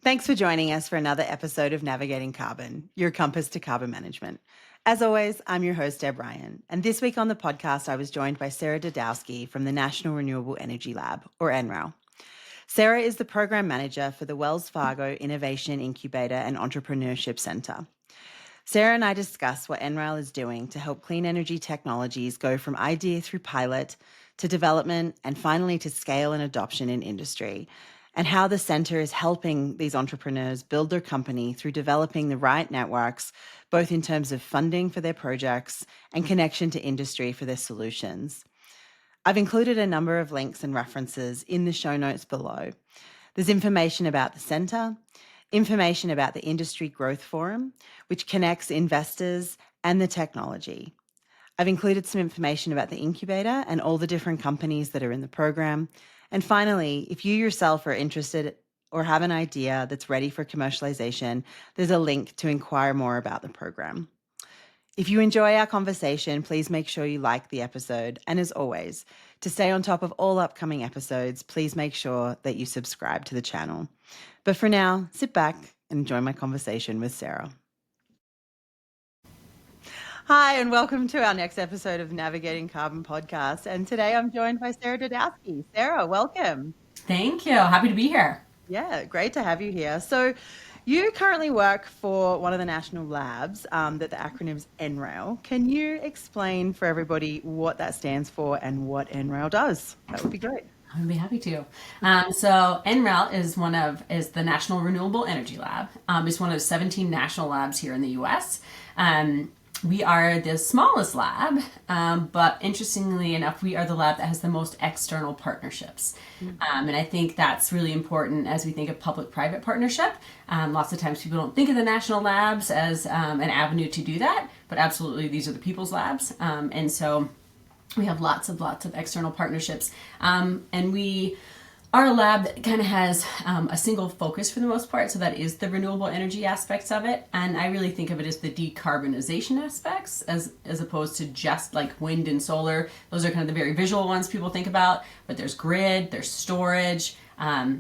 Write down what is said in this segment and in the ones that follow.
Thanks for joining us for another episode of Navigating Carbon, your compass to carbon management. As always, I'm your host, Deb Ryan, and this week on the podcast, I was joined by Sarah Derdowski from the National Renewable Energy Lab, or NREL. Sarah is the Program Manager for the Wells Fargo Innovation Incubator and Entrepreneurship Center. Sarah and I discuss what NREL is doing to help clean energy technologies go from idea through pilot to development and finally to scale and adoption in industry, and how the centre is helping these entrepreneurs build their company through developing the right networks, both in terms of funding for their projects and connection to industry for their solutions. I've included a number of links and references in the show notes below. There's information about the centre, information about the Industry Growth Forum, which connects investors and the technology. I've included some information about the incubator and all the different companies that are in the program. And finally, if you yourself are interested or have an idea that's ready for commercialization, there's a link to inquire more about the program. If you enjoy our conversation, please make sure you like the episode. And as always, to stay on top of all upcoming episodes, please make sure that you subscribe to the channel. But for now, sit back and enjoy my conversation with Sarah. Hi, and welcome to our next episode of Navigating Carbon podcast. And today I'm joined by Sarah Derdowski. Sarah, welcome. Thank you. Happy to be here. Yeah, great to have you here. So you currently work for one of the national labs that the acronym's NREL. Can you explain for everybody what that stands for and what NREL does? That would be great. I would be happy to. So NREL is the National Renewable Energy Lab. It's one of 17 national labs here in the U.S. We are the smallest lab, but interestingly enough, we are the lab that has the most external partnerships. And I think that's really important as we think of public-private partnership. Lots of times people don't think of the national labs as an avenue to do that, but absolutely these are the people's labs. And so we have lots of external partnerships. And we are a lab that kind of has a single focus for the most part, so that is the renewable energy aspects of it. And I really think of it as the decarbonization aspects as opposed to just like wind and solar. Those are kind of the very visual ones people think about, but there's grid, there's storage,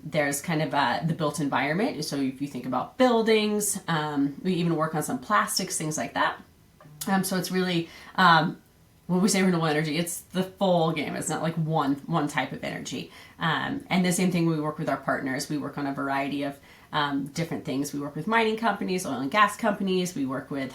there's kind of the built environment. So if you think about buildings, we even work on some plastics, things like that. So it's really, when we say renewable energy, it's the full game. It's not like one type of energy. And the same thing when we work with our partners. We work on a variety of different things. We work with mining companies, oil and gas companies. We work with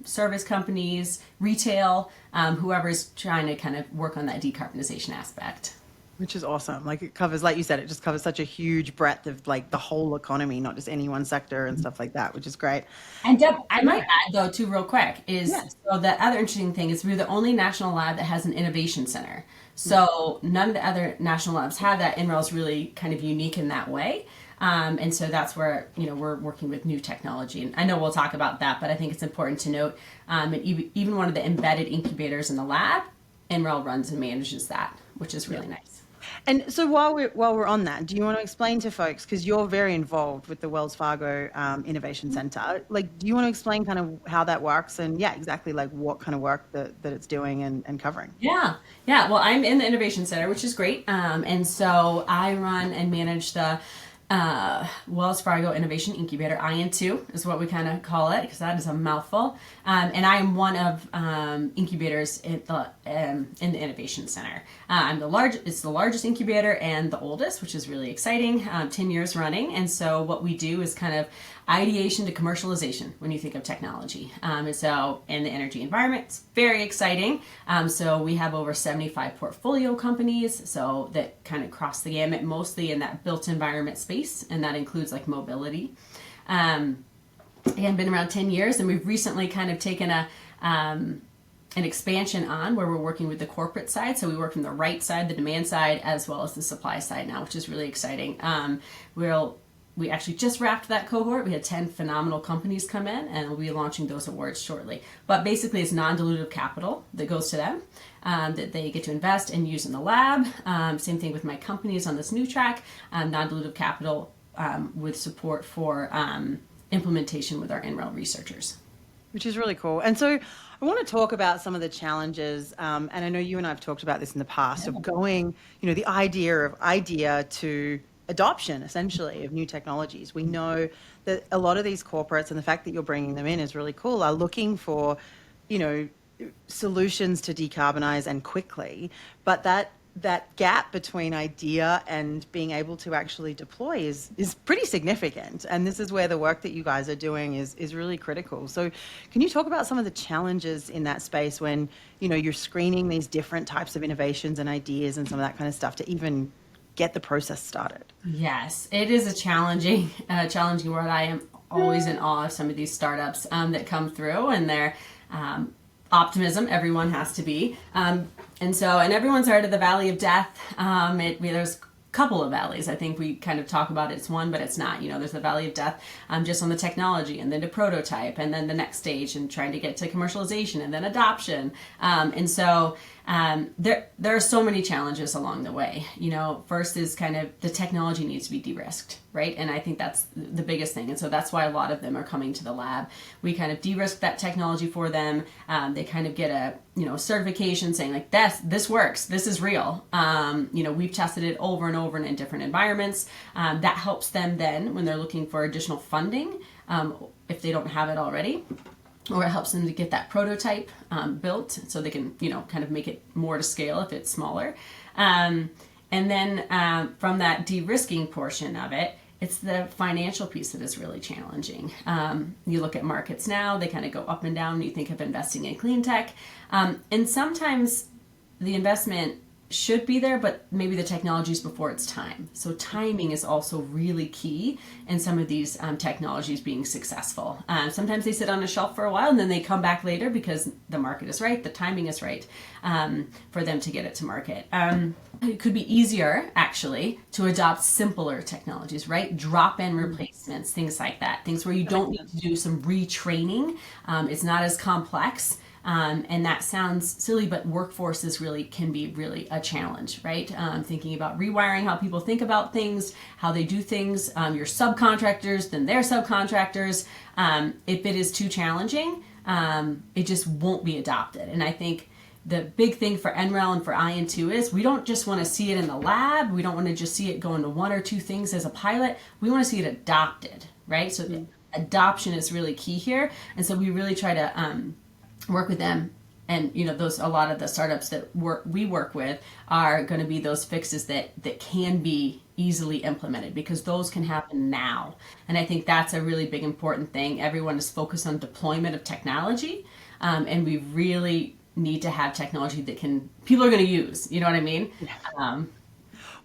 service companies, retail, whoever's trying to kind of work on that decarbonization aspect. Which is awesome. Like it covers, like you said, it just covers such a huge breadth of like the whole economy, not just any one sector and stuff like that, which is great. And Deb, I might add though, too, real quick, so the other interesting thing is we're the only national lab that has an innovation center. So none of the other national labs have that. NREL is really kind of unique in that way. And so that's where, we're working with new technology. And I know we'll talk about that, but I think it's important to note, even one of the embedded incubators in the lab, NREL runs and manages that, which is really nice. And so while we're on that, do you want to explain to folks, because you're very involved with the Wells Fargo Innovation Center, like, do you want to explain kind of how that works and exactly like what kind of work that it's doing and covering? Yeah. Well, I'm in the Innovation Center, which is great. And so I run and manage the Wells Fargo Innovation Incubator. IN2 is what we kind of call it, because that is a mouthful. And I am one of incubators in the Innovation Center. It's the largest incubator and the oldest, which is really exciting. 10 years running. And so what we do is kind of ideation to commercialization when you think of technology. And so in the energy environment, it's very exciting. So we have over 75 portfolio companies, so that kind of cross the gamut, mostly in that built environment space, and that includes like mobility. Again, been around 10 years, and we've recently kind of taken an expansion on where we're working with the corporate side. So we work from the right side, the demand side, as well as the supply side now, which is really exciting. We actually just wrapped that cohort. We had 10 phenomenal companies come in, and we'll be launching those awards shortly. But basically, it's non-dilutive capital that goes to them, that they get to invest and use in the lab. Same thing with my companies on this new track, non-dilutive capital with support for implementation with our NREL researchers. Which is really cool. And so I want to talk about some of the challenges, and I know you and I have talked about this in the past, of going, the idea to adoption, essentially, of new technologies. We know that a lot of these corporates, and the fact that you're bringing them in is really cool, are looking for, you know, solutions to decarbonize and quickly, but that gap between idea and being able to actually deploy is pretty significant. And this is where the work that you guys are doing is really critical. So can you talk about some of the challenges in that space when, you're screening these different types of innovations and ideas and some of that kind of stuff to even get the process started? Yes, it is a challenging world. I am always in awe of some of these startups that come through, and their optimism. Everyone has to be, and everyone's heard of the Valley of Death. There's a couple of valleys. I think we kind of talk about it's one, but it's not. There's the Valley of Death just on the technology, and then to prototype, and then the next stage, and trying to get to commercialization, and then adoption. There are so many challenges along the way. First is kind of the technology needs to be de-risked, right? And I think that's the biggest thing. And so that's why a lot of them are coming to the lab. We kind of de-risk that technology for them. They kind of get a certification saying like this works, this is real. We've tested it over and over in different environments. That helps them then when they're looking for additional funding, if they don't have it already. Or it helps them to get that prototype built so they can, kind of make it more to scale if it's smaller. And then from that de-risking portion of it, it's the financial piece that is really challenging. You look at markets now, they kind of go up and down. You think of investing in clean tech. And sometimes the investment should be there, but maybe the technology is before its time. So timing is also really key in some of these technologies being successful. Sometimes they sit on a shelf for a while and then they come back later because the market is right, the timing is right for them to get it to market. It could be easier, actually, to adopt simpler technologies, right? Drop-in replacements, things like that. Things where you don't need to do some retraining. It's not as complex. And that sounds silly, but workforces can be really a challenge, right? Thinking about rewiring how people think about things, how they do things, your subcontractors, then their subcontractors. If it is too challenging, it just won't be adopted. And I think the big thing for NREL and for IN2 is we don't just want to see it in the lab. We don't want to just see it go into one or two things as a pilot. We want to see it adopted, right? So adoption is really key here. And so we really try to work with them, and a lot of the startups that we work with are going to be those fixes that can be easily implemented, because those can happen now. And I think that's a really big important thing. Everyone is focused on deployment of technology, and we really need to have technology that people are going to use. You know what I mean? Yeah.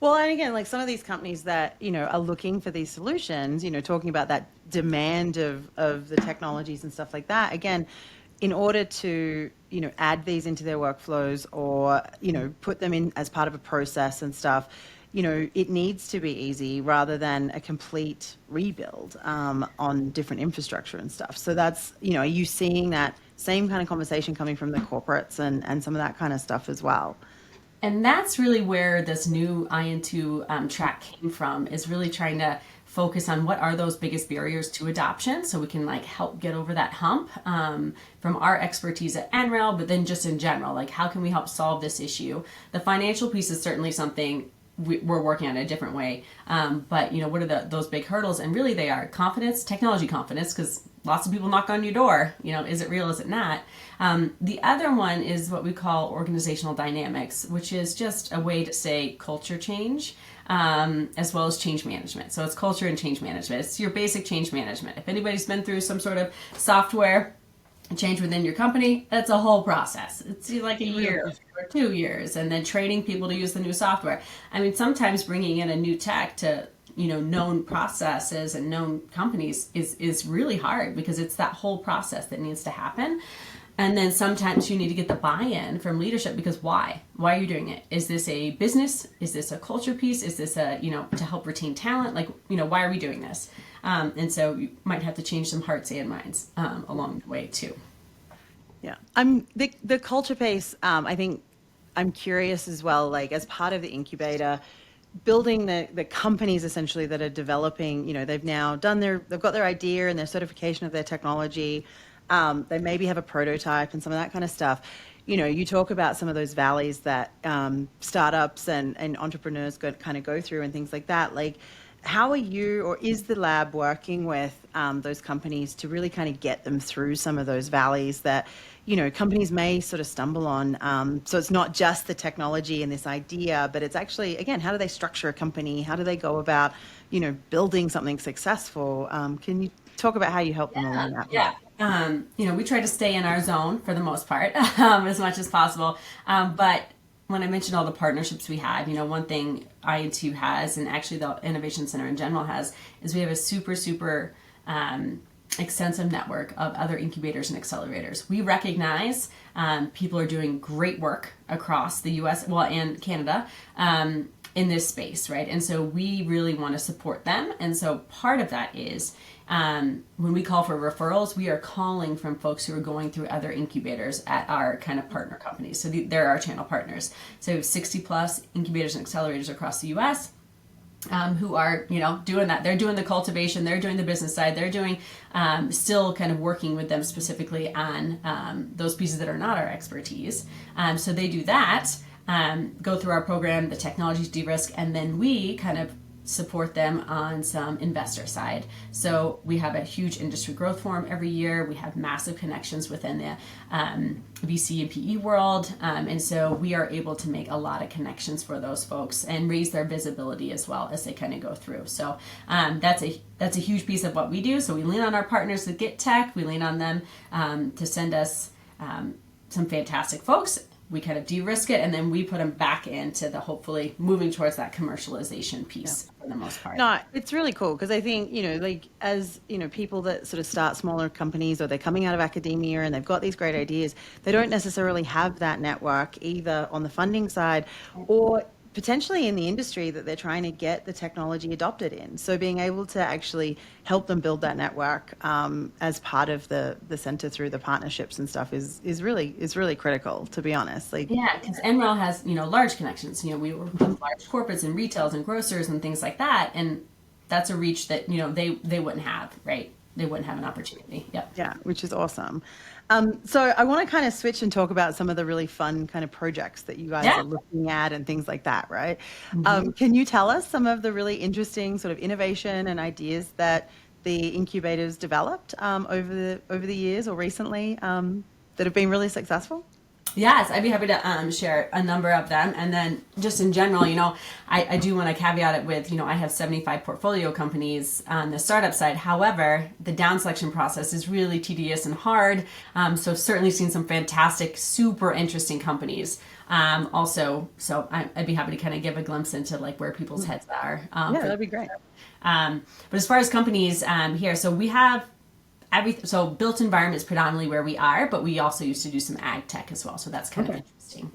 Well, and again, like some of these companies that, are looking for these solutions, talking about that demand of the technologies and stuff like that, again, in order to, add these into their workflows or, put them in as part of a process and stuff, it needs to be easy rather than a complete rebuild on different infrastructure and stuff. So that's, are you seeing that same kind of conversation coming from the corporates and some of that kind of stuff as well? And that's really where this new IN2 track came from, is really trying to focus on what are those biggest barriers to adoption so we can help get over that hump from our expertise at NREL, but then just in general, how can we help solve this issue? The financial piece is certainly something we're working on in a different way. But what are those big hurdles? And really they are confidence, technology confidence, because lots of people knock on your door, is it real, is it not? The other one is what we call organizational dynamics, which is just a way to say culture change, as well as change management. So it's culture and change management. It's your basic change management. If anybody's been through some sort of software change within your company, that's a whole process. It's like a year or 2 years, and then training people to use the new software. I mean, sometimes bringing in a new tech to known processes and known companies is really hard, because it's that whole process that needs to happen. And then sometimes you need to get the buy-in from leadership, because why? Why are you doing it? Is this a business? Is this a culture piece? Is this to help retain talent? Why are we doing this? And so you might have to change some hearts and minds along the way too. Yeah. The culture piece, I think I'm curious as well, as part of the incubator, building the companies essentially that are developing, they've now they've got their idea and their certification of their technology. They maybe have a prototype and some of that kind of stuff. you talk about some of those valleys that startups and entrepreneurs kind of go through and things like that. Like, how are you, or is the lab working with those companies to really kind of get them through some of those valleys that, companies may sort of stumble on? So it's not just the technology and this idea, but it's actually, again, how do they structure a company? How do they go about, building something successful? Can you talk about how you help them along that Yeah. path? We try to stay in our zone for the most part, as much as possible. But when I mentioned all the partnerships we have, one thing I2 has, and actually the Innovation Center in general has, is we have a super extensive network of other incubators and accelerators. We recognize people are doing great work across the US, well, and Canada, in this space, right? And so we really want to support them. And so part of that is when we call for referrals, we are calling from folks who are going through other incubators at our kind of partner companies. So they're our channel partners. So 60 plus incubators and accelerators across the US. Who are doing that. They're doing the cultivation, they're doing the business side, they're doing still kind of working with them specifically on those pieces that are not our expertise. So they do that, go through our program, the technologies de-risk, and then we kind of support them on some investor side. So we have a huge industry growth forum every year. We have massive connections within the VC and PE world. And so we are able to make a lot of connections for those folks and raise their visibility as well as they kind of go through. So that's a huge piece of what we do. So we lean on our partners to get tech. We lean on them to send us some fantastic folks. We kind of de-risk it, and then we put them back into the hopefully moving towards that commercialization piece for the most part. No, it's really cool because I think, as, people that sort of start smaller companies, or they're coming out of academia and they've got these great ideas, they don't necessarily have that network either on the funding side or potentially in the industry that they're trying to get the technology adopted in. So being able to actually help them build that network as part of the center through the partnerships and stuff is really critical, to be honest. Yeah, because NREL has large connections. We work with large corporates and retails and grocers and things like that, and that's a reach that they wouldn't have, right? They wouldn't have an opportunity. Yep. Yeah, which is awesome. So I want to kind of switch and talk about some of the really fun kind of projects that you guys are looking at and things like that, right? Mm-hmm. Can you tell us some of the really interesting sort of innovation and ideas that the incubators developed over the years or recently that have been really successful? Yes, I'd be happy to share a number of them. And then just in general, I do want to caveat it with, I have 75 portfolio companies on the startup side. However, the down selection process is really tedious and hard. So I've certainly seen some fantastic, super interesting companies. Also, so I'd be happy to kind of give a glimpse into like where people's heads are. That'd be great. But as far as companies here, so we have so built environment is predominantly where we are, but we also used to do some ag tech as well. So that's kind of interesting.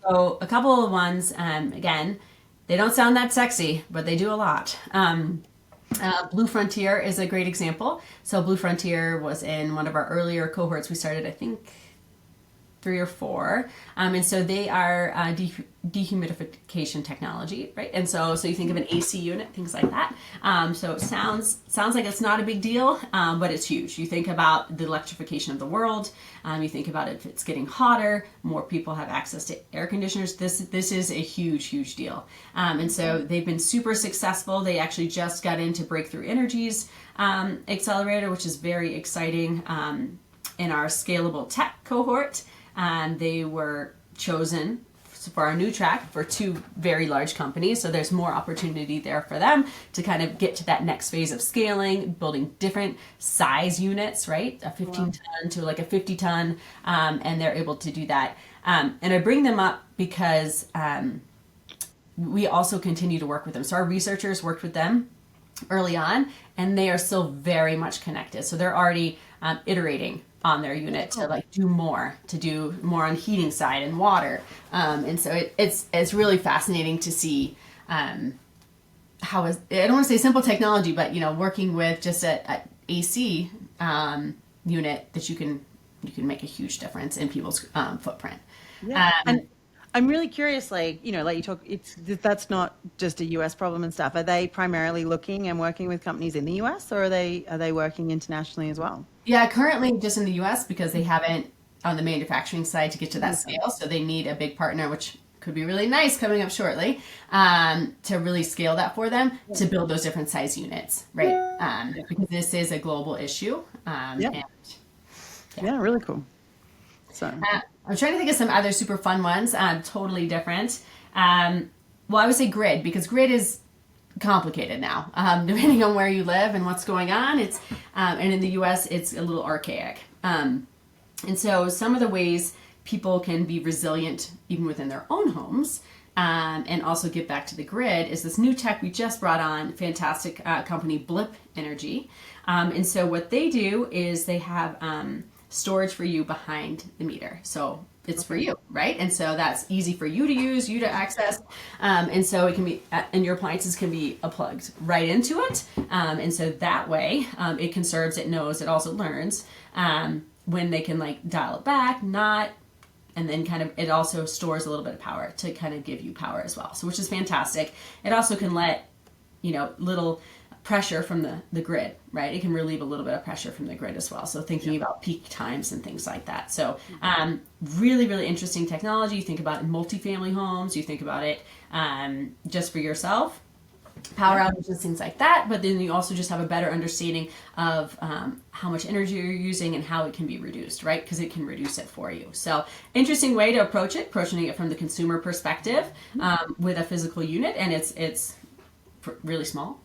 So a couple of ones, again, they don't sound that sexy, but they do a lot. Blue Frontier is a great example. So Blue Frontier was in one of our earlier cohorts. We started, I think, 3 or 4. And so they are dehumidification technology, right? And so you think of an AC unit, things like that. So it sounds like it's not a big deal, but it's huge. You think about the electrification of the world. You think about if it's getting hotter, more people have access to air conditioners. This is a huge deal. And so they've been super successful. They actually just got into Breakthrough Energy's accelerator, which is very exciting, in our scalable tech cohort. They were chosen for our new track for 2 very large companies. So there's more opportunity there for them to kind of get to that next phase of scaling, building different size units, right? A 15 ton to like a 50 ton. And they're able to do that. And I bring them up because we also continue to work with them. So our researchers worked with them early on, and they are still very much connected. So they're already iterating on their unit to like do more on heating side and water. And so it's really fascinating to see how I don't want to say simple technology, but working with just a AC unit that you can make a huge difference in people's footprint. Yeah. And I'm really curious, like you talk, that's not just a US problem and stuff. Are they primarily looking and working with companies in the US, or are they working internationally as well? Yeah, currently just in the US because they haven't on the manufacturing side to get to that scale. So they need a big partner, which could be really nice coming up shortly, to really scale that for them to build those different size units, right? Because this is a global issue. Yeah, really cool. So I'm trying to think of some other super fun ones, totally different. Well, I would say grid, because grid is complicated now, depending on where you live and what's going on. It's and in the U.S. it's a little archaic, and so some of the ways people can be resilient even within their own homes, and also get back to the grid is this new tech we just brought on, fantastic company Blip Energy, and so what they do is they have storage for you behind the meter, so it's for you, right? And so that's easy for you to use, you to access. And so it can be, and your appliances can be plugged right into it. And so that way it conserves, it knows, it also learns when they can like dial it back, not, and then kind of, it also stores a little bit of power to kind of give you power as well. So which is fantastic. It also can let, little pressure from the grid, right? It can relieve a little bit of pressure from the grid as well. So thinking about peak times and things like that. So really, really interesting technology. You think about it in multifamily homes, you think about it just for yourself, power outages, things like that. But then you also just have a better understanding of how much energy you're using and how it can be reduced, right? Because it can reduce it for you. So interesting way to approaching it from the consumer perspective with a physical unit. And it's really small,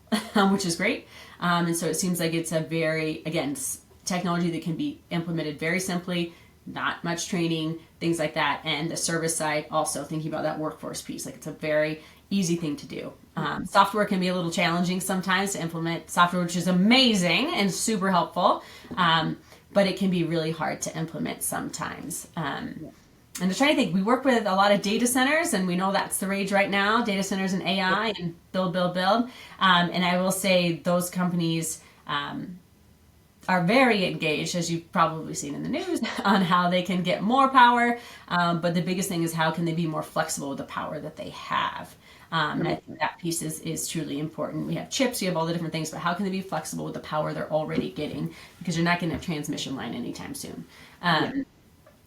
which is great. And so it seems like it's a very, again, technology that can be implemented very simply, not much training, things like that. And the service side, also thinking about that workforce piece, like it's a very easy thing to do. Software can be a little challenging sometimes to implement software, which is amazing and super helpful. But it can be really hard to implement sometimes. And I'm trying to think, we work with a lot of data centers, and we know that's the rage right now, data centers and AI and build. And I will say those companies are very engaged, as you've probably seen in the news, on how they can get more power. But the biggest thing is how can they be more flexible with the power that they have. And I think that piece is truly important. We have chips, you have all the different things, but how can they be flexible with the power they're already getting? Because you're not getting a transmission line anytime soon.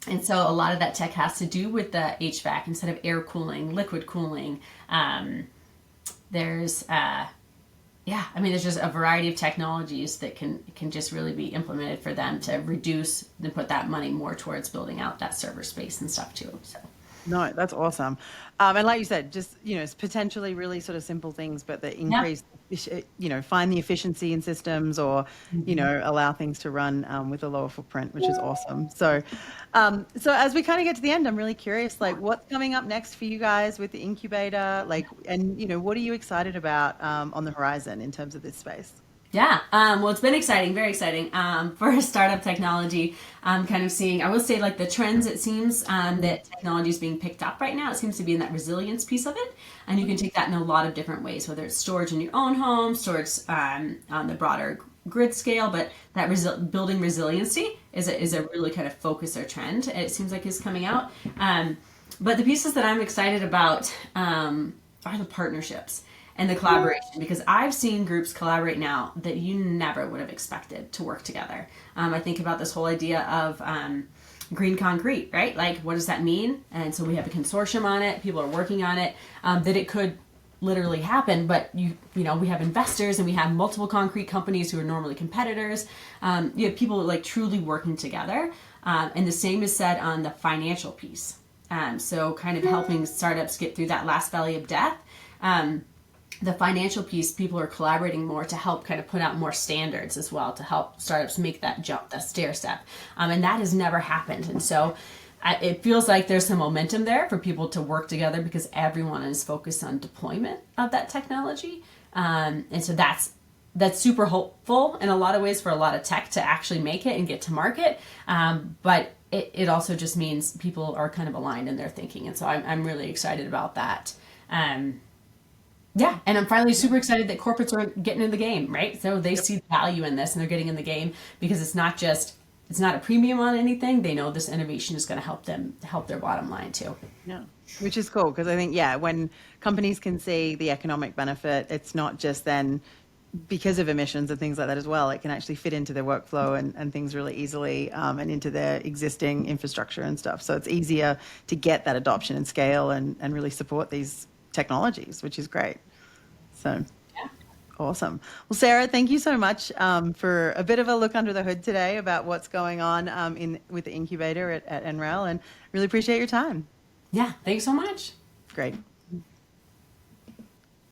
And so a lot of that tech has to do with the HVAC instead of air cooling, liquid cooling. There's just a variety of technologies that can just really be implemented for them to reduce and put that money more towards building out that server space and stuff too. So. No, that's awesome. And like you said, just, it's potentially really sort of simple things, but the increase, find the efficiency in systems or, allow things to run with a lower footprint, which is awesome. So, so as we kind of get to the end, I'm really curious, like what's coming up next for you guys with the incubator, and what are you excited about on the horizon in terms of this space? Yeah, well, it's been exciting, very exciting for startup technology. Kind of seeing, I will say, like the trends. It seems that technology is being picked up right now. It seems to be in that resilience piece of it, and you can take that in a lot of different ways. Whether it's storage in your own home, storage on the broader grid scale, but that building resiliency is a really kind of focus or trend. It seems like is coming out. But the pieces that I'm excited about are the partnerships and the collaboration, because I've seen groups collaborate now that you never would have expected to work together. I think about this whole idea of green concrete, right? Like, what does that mean? And so we have a consortium on it. People are working on it. That it could literally happen, but we have investors and we have multiple concrete companies who are normally competitors. You have people like truly working together. And the same is said on the financial piece. So kind of helping startups get through that last valley of death. The financial piece, people are collaborating more to help kind of put out more standards as well to help startups make that jump, that stair step. And that has never happened. And so it feels like there's some momentum there for people to work together because everyone is focused on deployment of that technology. And so that's super hopeful in a lot of ways for a lot of tech to actually make it and get to market. But it also just means people are kind of aligned in their thinking. And so I'm really excited about that. Yeah, and I'm finally super excited that corporates are getting in the game, right? So they see the value in this and they're getting in the game because it's not a premium on anything. They know this innovation is going to help their bottom line too. Yeah, which is cool because I think, when companies can see the economic benefit, it's not just then because of emissions and things like that as well, it can actually fit into their workflow and things really easily, and into their existing infrastructure and stuff. So it's easier to get that adoption and scale and really support these technologies, which is great. So awesome. Well, Sarah, thank you so much for a bit of a look under the hood today about what's going on with the incubator at NREL, and really appreciate your time. Yeah, thanks so much. Great.